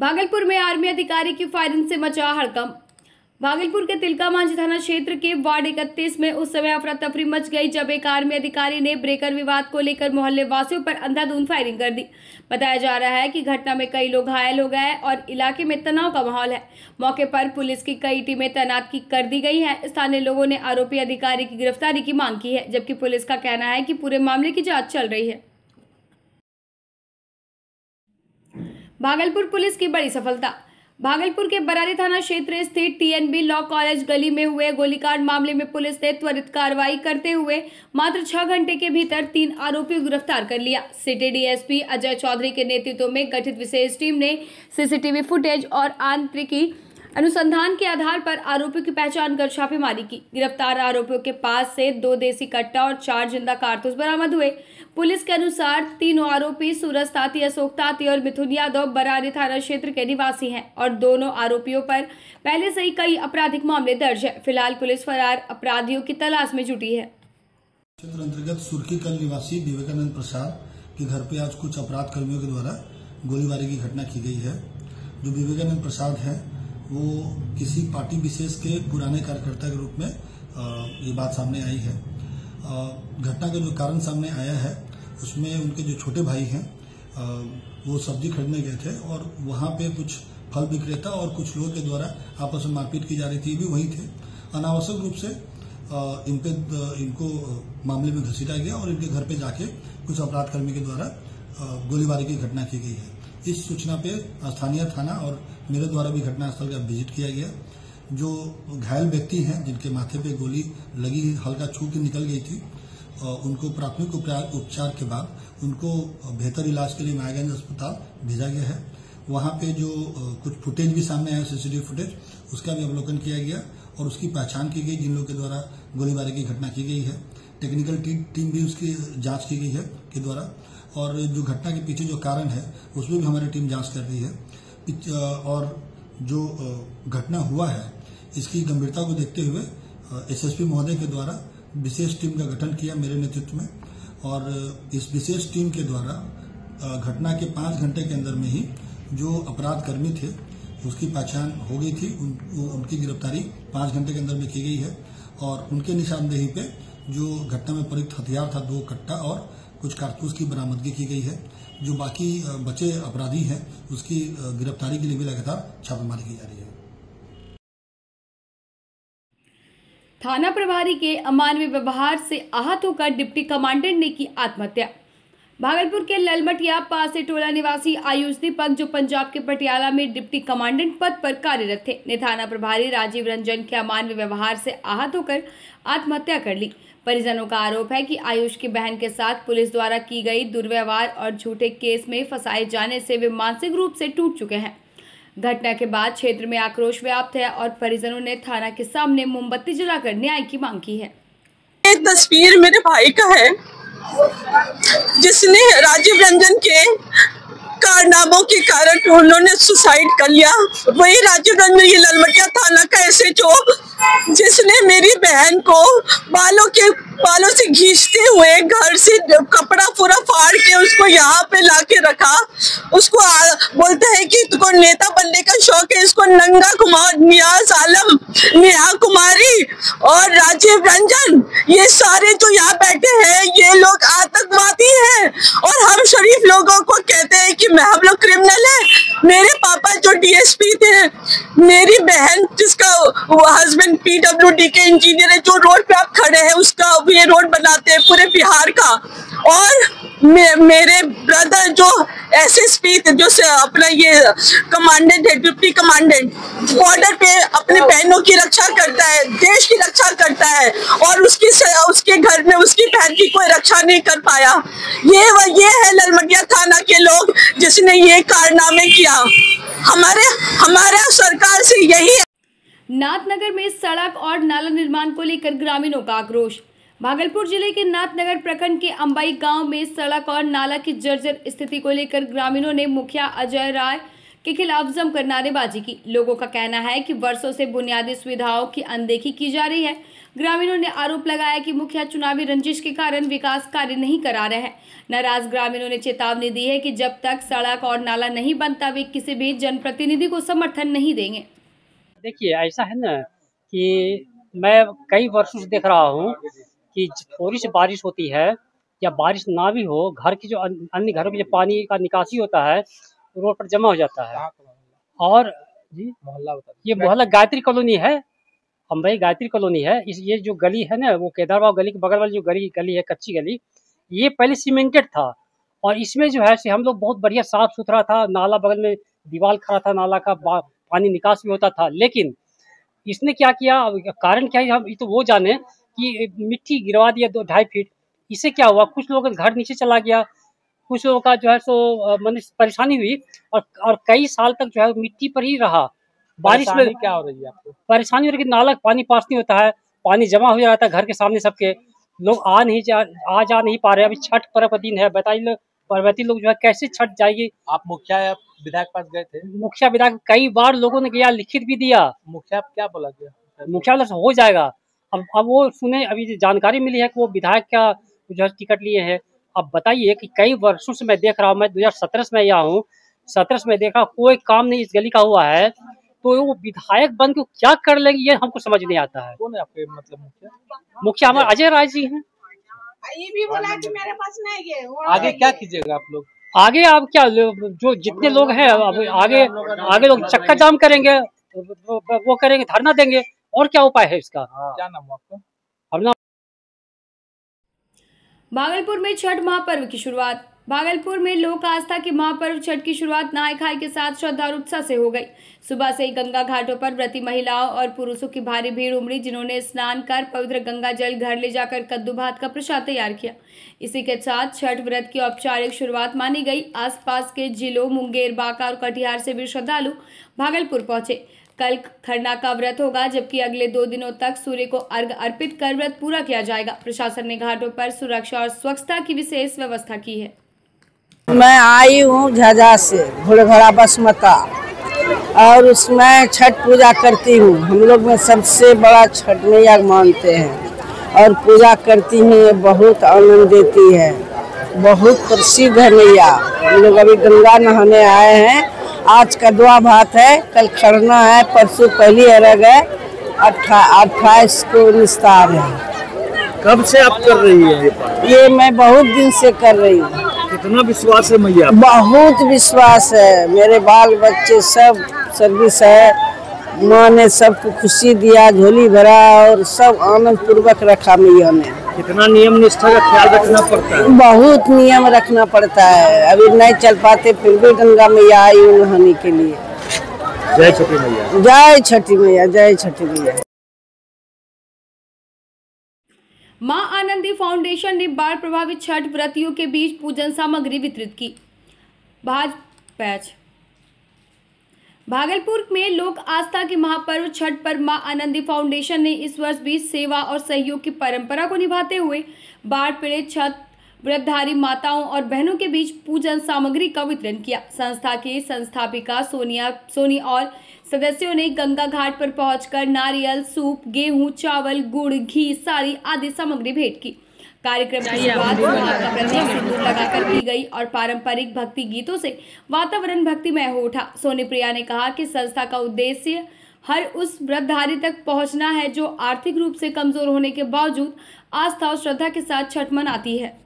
भागलपुर में आर्मी अधिकारी की फायरिंग से मचा हड़कंप। भागलपुर के तिलका मांझी थाना क्षेत्र के वार्ड 31 में उस समय अफरा तफरी मच गई जब एक आर्मी अधिकारी ने ब्रेकर विवाद को लेकर मोहल्ले वासियों पर अंधाधुंध फायरिंग कर दी। बताया जा रहा है कि घटना में कई लोग घायल हो गए और इलाके में तनाव का माहौल है। मौके पर पुलिस की कई टीमें तैनात कर दी गई है। स्थानीय लोगों ने आरोपी अधिकारी की गिरफ्तारी की मांग की है, जबकि पुलिस का कहना है कि पूरे मामले की जाँच चल रही है। भागलपुर पुलिस की बड़ी सफलता। भागलपुर के बरारी थाना क्षेत्र स्थित टीएनबी लॉ कॉलेज गली में हुए गोलीकांड मामले में पुलिस ने त्वरित कार्रवाई करते हुए मात्र 6 घंटे के भीतर 3 आरोपियों को गिरफ्तार कर लिया। सिटी डीएसपी अजय चौधरी के नेतृत्व में गठित विशेष टीम ने सीसीटीवी फुटेज और आंतरिकी अनुसंधान के आधार पर आरोपियों की पहचान कर छापेमारी की। गिरफ्तार आरोपियों के पास से 2 देसी कट्टा और 4 जिंदा कारतूस बरामद हुए। पुलिस के अनुसार तीनों आरोपी सूरज ताती, अशोक ताती और मिथुन यादव बरारी थाना क्षेत्र के निवासी हैं और दोनों आरोपियों पर पहले से ही कई आपराधिक मामले दर्ज है। फिलहाल पुलिस फरार अपराधियों की तलाश में जुटी है। क्षेत्र अंतर्गत सुर्खीकल निवासी विवेकानंद प्रसाद के घर पे आज कुछ अपराध कर्मियों के द्वारा गोलीबारी की घटना की गई है। जो विवेकानंद प्रसाद है वो किसी पार्टी विशेष के पुराने कार्यकर्ता के रूप में ये बात सामने आई है। घटना का जो कारण सामने आया है उसमें उनके जो छोटे भाई हैं वो सब्जी खरीदने गए थे और वहाँ पे कुछ फल विक्रेता और कुछ लोगों के द्वारा आपस में मारपीट की जा रही थी। ये भी वही थे। अनावश्यक रूप से इनको मामले में घसीटा गया और इनके घर पे जाके कुछ अपराध कर्मी के द्वारा गोलीबारी की घटना की गई है। इस सूचना पे स्थानीय थाना और मेरे द्वारा भी घटनास्थल का विजिट किया गया। जो घायल व्यक्ति हैं जिनके माथे पे गोली लगी हल्का छू के निकल गई थी, उनको प्राथमिक उपचार के बाद उनको बेहतर इलाज के लिए मायागंज अस्पताल भेजा गया है। वहाँ पे जो कुछ फुटेज भी सामने आया, सीसीटीवी फुटेज, उसका भी अवलोकन किया गया और उसकी पहचान की गई जिन लोगों के द्वारा गोलीबारी की घटना की गई है। टेक्निकल टीम भी उसकी जांच की गई है के द्वारा, और जो घटना के पीछे जो कारण है उसमें भी हमारी टीम जांच कर रही है। और जो घटना हुआ है इसकी गंभीरता को देखते हुए एसएसपी महोदय के द्वारा विशेष टीम का गठन किया मेरे नेतृत्व में, और इस विशेष टीम के द्वारा घटना के 5 घंटे के अंदर में ही जो अपराध कर्मी थे उसकी पहचान हो गई थी। उनकी गिरफ्तारी 5 घंटे के अंदर में की गई है और उनके निशानदेही पे जो घटना में प्रयुक्त हथियार था 2 कट्टा और कुछ कारतूस की बरामदगी की गई है। जो बाकी बचे अपराधी हैं उसकी गिरफ्तारी के लिए भी लगातार छापेमारी की जा रही है। थाना प्रभारी के अमानवीय व्यवहार से आहत होकर डिप्टी कमांडेंट ने की आत्महत्या। भागलपुर के ललमटिया पासे टोला निवासी आयुष दीपक, जो पंजाब के पटियाला में डिप्टी कमांडेंट पद पर कार्यरत थे, ने थाना प्रभारी राजीव रंजन के अमानवीय व्यवहार से आहत होकर आत्महत्या कर ली। परिजनों का आरोप है कि आयुष की बहन के साथ पुलिस द्वारा की गई दुर्व्यवहार और झूठे केस में फंसाए जाने से वे मानसिक रूप से टूट चुके हैं। घटना के बाद क्षेत्र में आक्रोश व्याप्त है और परिजनों ने थाना के सामने मोमबत्ती जलाकर न्याय की मांग की है। ये तस्वीर मेरे भाई का है जिसने राजीव रंजन के कारनामों के कारण उन्होंने सुसाइड कर लिया। वही राजीव रंजन ये ललमटिया थाना का एसएचओ जिसने मेरी बहन को बालों से घींचते हुए घर से कपड़ा पूरा फाड़ के उसको यहाँ पे लाके रखा। उसको बोलता है कि तुमको नेता बनने का शौक है, इसको नंगा कुमार, नियाज आलम, नेहा कुमारी और राजीव रंजन, ये सारे जो यहाँ बैठे हैं ये लोग आतंकवादी हैं और हम शरीफ लोगों को कहते हैं कि हम लोग क्रिमिनल हैं। मेरे पापा जो डीएसपी थे, मेरी बहन जिसका हस्बैंड पीडब्ल्यूडी के इंजीनियर है, जो रोड पे आप खड़े हैं उसका ये रोड बनाते हैं पूरे बिहार का, और मेरे ब्रदर जो एसएसपी थे, जो अपना ये कमांडेंट है, डिप्टी कमांडेंट, बॉर्डर पे अपने बहनों की रक्षा करता है, देश की रक्षा करता है और उसके घर में उसकी बहन की कोई रक्षा नहीं कर पाया। ये है ललमटिया थाना के लोग जिसने ये कारनामे किया। हमारे सरकार से यही। नाथनगर में सड़क और नाला निर्माण को लेकर ग्रामीणों का आक्रोश। भागलपुर जिले के नाथनगर प्रखंड के अंबाई गांव में सड़क और नाला की जर्जर स्थिति को लेकर ग्रामीणों ने मुखिया अजय राय के खिलाफ जमकर नारेबाजी की। लोगों का कहना है कि वर्षों से बुनियादी सुविधाओं की अनदेखी की जा रही है। ग्रामीणों ने आरोप लगाया कि मुखिया चुनावी रंजिश के कारण विकास कार्य नहीं करा रहे हैं। नाराज ग्रामीणों ने चेतावनी दी है कि जब तक सड़क और नाला नहीं बनता वे किसी भी जनप्रतिनिधि को समर्थन नहीं देंगे। देखिए, ऐसा है ना कि मैं कई वर्षों से देख रहा हूँ कि थोड़ी सी बारिश होती है या बारिश ना भी हो, घर की जो अन्य घरों की जो पानी का निकासी होता है रोड पर जमा हो जाता है। और जी ये मोहल्ला गायत्री कॉलोनी है, हम भाई गायत्री कॉलोनी है। ये जो गली है ना, वो केदारबाग गली के बगल वाली जो गली है, कच्ची गली, ये पहले सीमेंटेड था और इसमें जो है हम लोग बहुत बढ़िया साफ सुथरा था। नाला बगल में दीवार खड़ा था, नाला का पानी निकास भी होता था। लेकिन इसने क्या किया, कारण क्या है हम तो वो जाने कि मिट्टी गिरवा दिया 2-2.5 फीट। इससे क्या हुआ, कुछ लोगों का घर नीचे चला गया, कुछ लोगों का जो है सो मन परेशानी हुई और कई साल तक जो है मिट्टी पर ही रहा। बारिश में क्या हो रही है आपको? परेशानी हो रही है, नाला पानी पास नहीं होता है, पानी जमा हो जाता है घर के सामने। सबके लोग आ जा नहीं पा रहे। अभी छठ पर्व का दिन है, बताइए पर्वती लोग जो है कैसे छठ जाएगी। आप मुखिया या विधायक पास गए थे? मुखिया विधायक कई बार लोगों ने किया, लिखित भी दिया। मुखिया क्या बोला गया? मुखिया हो जाएगा। अब वो सुने, अभी जानकारी मिली है कि वो विधायक का जो है टिकट लिए हैं। अब बताइए कि कई वर्षों से मैं देख रहा हूँ, मैं 2017 में आया हूँ, 17 में देखा कोई काम नहीं इस गली का हुआ है, तो वो विधायक बन के क्या कर लेंगे ये हमको समझ नहीं आता है। कौन है आपके मतलब मुखिया? मुखिया हमारे अजय राय जी हैं। ये भी बोला कि मेरे पास नहीं है। आगे क्या कीजिएगा आप लोग? आगे आप क्या, जो जितने लोग हैं अब आगे लोग चक्का जाम करेंगे, वो करेंगे, धरना देंगे, और क्या उपाय है इसका। क्या नाम है आपका? हम भागलपुर में छठ महापर्व की शुरुआत। भागलपुर में लोक आस्था के महापर्व छठ की शुरुआत नहाय खाय के साथ श्रद्धालु उत्साह से हो गई। सुबह से ही गंगा घाटों पर व्रती महिलाओं और पुरुषों की भारी भीड़ उमड़ी, जिन्होंने स्नान कर पवित्र गंगा जल घर ले जाकर कद्दू भात का प्रसाद तैयार किया। इसी के साथ छठ व्रत की औपचारिक शुरुआत मानी गई। आसपास के जिलों मुंगेर, बांका और कटिहार से भी श्रद्धालु भागलपुर पहुंचे। कल खरना का व्रत होगा, जबकि अगले 2 दिनों तक सूर्य को अर्घ अर्पित कर व्रत पूरा किया जाएगा। प्रशासन ने घाटों पर सुरक्षा और स्वच्छता की विशेष व्यवस्था की है। मैं आई हूँ झाझा से, घोड़घड़ा बसमता, और उसमें छठ पूजा करती हूँ। हम लोग में सबसे बड़ा छठ मैया मानते हैं और पूजा करती हूँ। बहुत आनंद देती है, बहुत प्रसिद्ध है मैया। हम लोग अभी गंगा नहाने आए हैं। आज कद्दुआ भात है, कल खरना है, परसों पहली अर्घ है, 28 को निस्तार है। कब से आप कर रही है ये मैं बहुत दिन से कर रही हूँ। कितना विश्वास है मैया? बहुत विश्वास है। मेरे बाल बच्चे सब सर्विस है। माँ ने सबको खुशी दिया, झोली भरा और सब आनंद पूर्वक रखा मैया ने। कितना नियम निष्ठा का ख्याल रखना पड़ता है? बहुत नियम रखना पड़ता है। अभी नहीं चल पाते, फिर भी गंगा मैया आई हूँ नहाने के लिए। जय छठी मैया। जय छठी मैया, जय छठी मैया। मां आनंदी फाउंडेशन ने बाढ़ प्रभावित छठ व्रतियों के बीच पूजन सामग्री वितरित की। भागलपुर में लोक आस्था के महापर्व छठ पर मां आनंदी फाउंडेशन ने इस वर्ष भी सेवा और सहयोग की परंपरा को निभाते हुए बाढ़ पीड़ित छठ व्रतधारी माताओं और बहनों के बीच पूजन सामग्री का वितरण किया। संस्था की संस्थापिका सोनी और सदस्यों ने गंगा घाट पर पहुंचकर नारियल, सूप, गेहूं, चावल, गुड़, घी, साड़ी आदि सामग्री भेंट की। कार्यक्रम की शुरुआत माता प्रतीक सिंदूर लगाकर की गई और पारंपरिक भक्ति गीतों से वातावरण भक्तिमय हो उठा। सोनी प्रिया ने कहा कि संस्था का उद्देश्य हर उस व्रतधारी तक पहुंचना है जो आर्थिक रूप से कमजोर होने के बावजूद आस्था और श्रद्धा के साथ छठ मनाती है।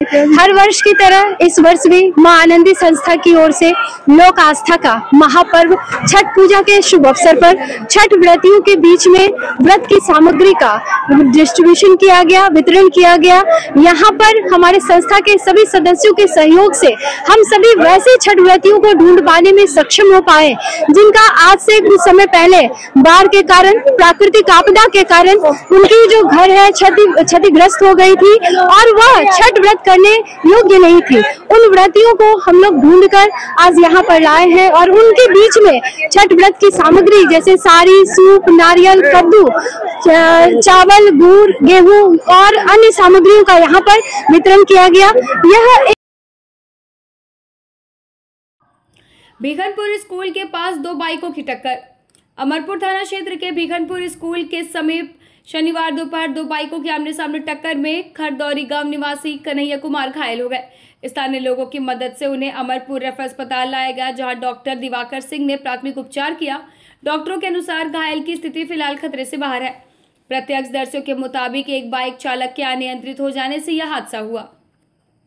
हर वर्ष की तरह इस वर्ष भी मां आनंदी संस्था की ओर से लोक आस्था का महापर्व छठ पूजा के शुभ अवसर पर छठ व्रतियों के बीच में व्रत की सामग्री का डिस्ट्रीब्यूशन किया गया, वितरण किया गया। यहाँ पर हमारे संस्था के सभी सदस्यों के सहयोग से हम सभी वैसे छठ व्रतियों को ढूंढ पाने में सक्षम हो पाए जिनका आज से कुछ समय पहले बाढ़ के कारण, प्राकृतिक आपदा के कारण उनकी जो घर है क्षतिग्रस्त हो गई थी और वह छठ व्रत करने योग्य नहीं थी। उन व्रतियों को हम लोग ढूंढकर आज यहाँ पर लाए हैं और उनके बीच में छठ व्रत की सामग्री जैसे साड़ी, सूप, नारियल, कद्दू, चावल, गुड़, गेहूं और अन्य सामग्रियों का यहाँ पर वितरण किया गया। यह भीखनपुर स्कूल के पास दो बाइकों की टक्कर। अमरपुर थाना क्षेत्र के भीखनपुर स्कूल के समीप शनिवार दोपहर दो बाइकों की आमने सामने टक्कर में खरदौरी गांव निवासी कन्हैया कुमार घायल हो गए। स्थानीय लोगों की मदद से उन्हें अमरपुर रेफर अस्पताल लाया गया, जहां डॉक्टर दिवाकर सिंह ने प्राथमिक उपचार किया। डॉक्टरों के अनुसार घायल की स्थिति फिलहाल खतरे से बाहर है। प्रत्यक्षदर्शियों के मुताबिक एक बाइक चालक के अनियंत्रित हो जाने से यह हादसा हुआ।